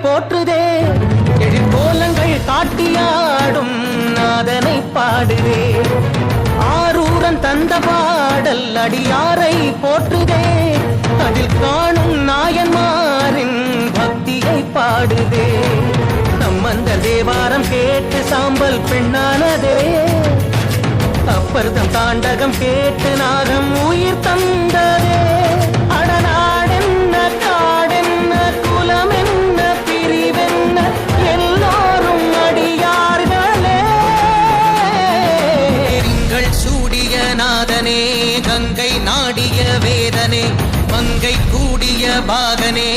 போற்றுதே எழிற்கோலங்கள் காட்டியாடும் நாதனை பாடுதே ஆரூரன் தந்த பாடல் அடியாரை போற்றுதே அதில் காணும் நாயன்மாரின் பக்தியை பாடுதே சம்பந்த தேவாரம் கேட்டு சாம்பல் பெண்ணானதே அப்பர்தம் தாண்டகம் கேட்டு நாகம் உயிர் தந்ததே அடநாடென்ன காடென்ன குலமென்ன பிரிவென்ன எல்லோரும் அடியார்களே திங்கள் சூடிய நாதனே கங்கை நாடிய வேதனே மங்கை கூடிய பாகனே